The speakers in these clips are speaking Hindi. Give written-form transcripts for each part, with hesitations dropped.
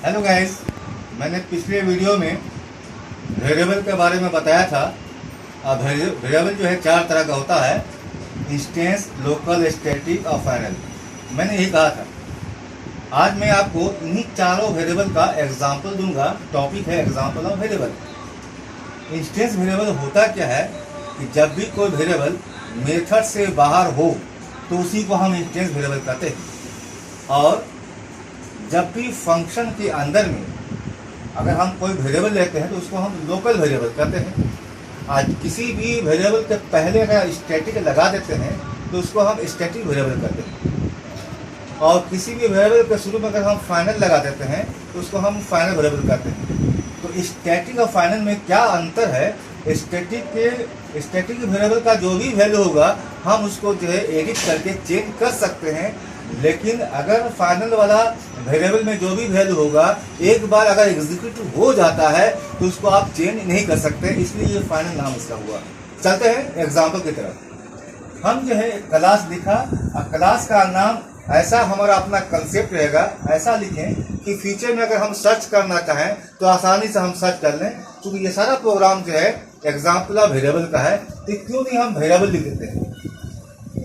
हेलो गाइस, मैंने पिछले वीडियो में वेरिएबल के बारे में बताया था। अब वेरिएबल जो है चार तरह का होता है: इंस्टेंस, लोकल, स्टैटिक और फाइनल। मैंने यही कहा था। आज मैं आपको इन्हीं चारों वेरिएबल का एग्जांपल दूंगा। टॉपिक है example of variable. Instance variable होता क्या है कि जब भी कोई वेरिएबल मेथड से बाहर हो तो उसी को हम इंस्टेंस वेरिएबल कहते हैं। और जब भी फंक्शन के अंदर में अगर हम कोई वेरिएबल लेते हैं तो उसको हम लोकल वेरिएबल कहते हैं। आज किसी भी वेरिएबल के पहले अगर स्टैटिक लगा देते हैं तो उसको हम स्टैटिक वेरिएबल कहते हैं। और किसी भी वेरिएबल के शुरू में अगर हम फाइनल लगा देते हैं तो उसको हम फाइनल वेरिएबल कहते हैं। तो स्टैटिक और फाइनल में क्या अंतर है? स्टैटिक वेरिएबल का जो भी वैल्यू होगा हम उसको जो है एडिट करके चेंज कर सकते हैं, लेकिन अगर फाइनल वाला वेरिएबल में जो भी वैल्यू होगा एक बार अगर एग्जीक्यूट हो जाता है तो उसको आप चेंज नहीं कर सकते, इसलिए ये फाइनल नाम इसका हुआ। चलते हैं एग्जांपल की तरफ। हम जो है क्लास लिखा और क्लास का नाम ऐसा हमारा अपना कंसेप्ट रहेगा, ऐसा लिखें कि फ्यूचर में अगर हम सर्च करना चाहें तो आसानी से हम सर्च कर लें। क्योंकि ये सारा प्रोग्राम जो है एग्जाम्पल ऑफ वेरिएबल का है, तो क्यों नहीं हम वेरिएबल लिख देते हैं।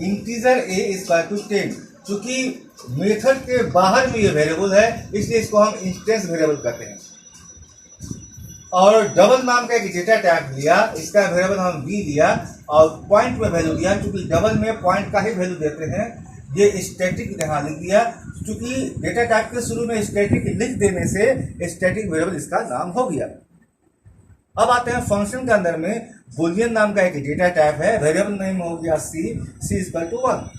Integer a equal to 10। चूंकि मेथड के बाहर में ये वेरिएबल है इसलिए इसको हम इंस्टेंस वेरिएबल कहते हैं। और डबल नाम का एक डेटा टाइप लिया, इसका वेरिएबल हम b लिया और पॉइंट में वैल्यू दिया। क्योंकि डबल में पॉइंट का ही वैल्यू देते हैं। ये स्टैटिक यहाँ लिख दिया, क्योंकि डेटा टाइप के शुरू में स्टैटिक लिख देने से स्टैटिक वेरिएबल इसका नाम हो गया। अब आते हैं फंक्शन के अंदर में बूलियन नाम का एक डेटा टाइप है। वेरिएबल नेम हो गया c इक्वल टू 1।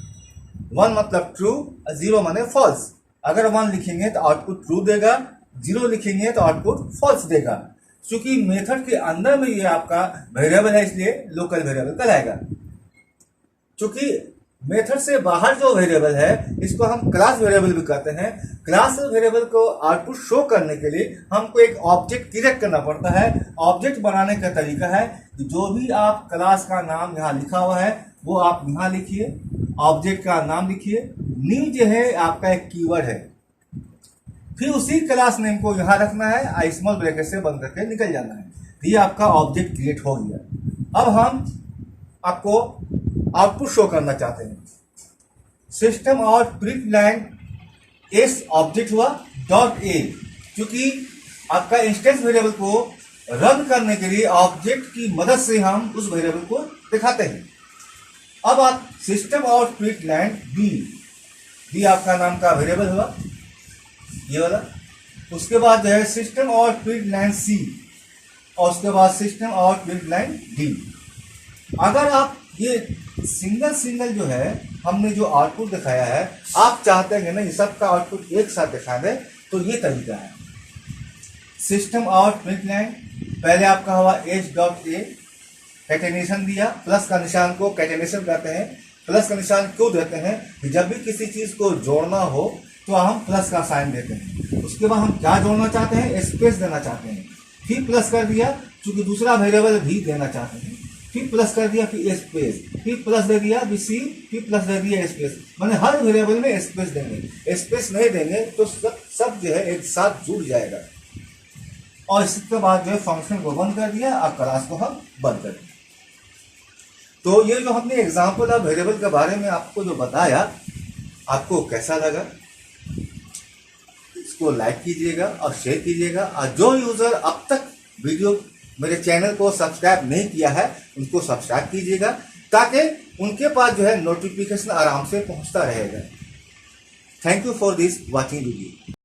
1 मतलब ट्रू, 0 माने फॉल्स। अगर 1 लिखेंगे तो आउटपुट ट्रू देगा, 0 लिखेंगे तो आउटपुट फॉल्स देगा। क्योंकि मेथड के अंदर में ये आपका वेरिएबल है इसलिए लोकल वेरिएबल कहलाएगा। क्योंकि मेथड से बाहर जो वेरिएबल है इसको हम क्लास वेरिएबल भी कहते हैं। क्लास वेरिएबल को आउटपुट शो करने के लिए हमको एक ऑब्जेक्ट क्रिएट करना पड़ता है। ऑब्जेक्ट बनाने का तरीका है कि जो भी आप क्लास का नाम यहाँ लिखा हुआ है वो आप यहाँ लिखिए, ऑब्जेक्ट का नाम लिखिए। न्यू जो है आपका एक कीवर्ड है, फिर उसी क्लास नेम को यहाँ रखना है, स्मॉल ब्रैकेट से बंद करके निकल जाना है। ये आपका ऑब्जेक्ट क्रिएट हो गया। अब हम आपको आउटपुट शो करना चाहते हैं। सिस्टम और प्रिंट लाइन एस ऑब्जेक्ट हुआ डॉट ए, क्योंकि आपका इंस्टेंस वेरिएबल को रन करने के लिए ऑब्जेक्ट की मदद से हम उस वेरिएबल को दिखाते हैं। अब आप सिस्टम और प्रिंट लाइन बी आपका नाम का वेरिएबल हुआ ये वाला। उसके बाद जो है सिस्टम और प्रिंट लाइन सी, और उसके बाद सिस्टम और प्रिंट लाइन डी। अगर आप ये सिंगल जो है हमने जो आउटपुट दिखाया है, आप चाहते हैं ना ये सबका आउटपुट एक साथ दिखा दे, तो ये तरीका है। सिस्टम और प्रिंट लाइन पहले आपका हुआ एच डॉट ए, कैटेनेशन दिया, प्लस का निशान को कैटेनेशन कहते हैं। प्लस का निशान क्यों देते हैं कि जब भी किसी चीज को जोड़ना हो तो हम प्लस का साइन देते हैं। उसके बाद हम क्या जोड़ना चाहते हैं, स्पेस देना चाहते हैं, फिर प्लस कर दिया, क्योंकि दूसरा वेरिएबल भी देना चाहते हैं, फिर प्लस कर दिया, फिर स्पेस, फिर प्लस दे दिया सी, फिर प्लस दे दिया स्पेस। मैंने हर वेरिएबल में स्पेस देंगे। स्पेस नहीं देंगे तो सब जो है एक साथ जुड़ जाएगा। और इसके बाद जो है फंक्शन को बंद कर दिया और क्लास को हम बंद कर दिया। तो ये जो हमने एग्जांपल ऑफ वेरिएबल के बारे में आपको जो बताया, आपको कैसा लगा? इसको लाइक कीजिएगा और शेयर कीजिएगा। और जो यूजर अब तक वीडियो मेरे चैनल को सब्सक्राइब नहीं किया है उनको सब्सक्राइब कीजिएगा, ताकि उनके पास जो है नोटिफिकेशन आराम से पहुंचता रहेगा। Thank you for this watching video.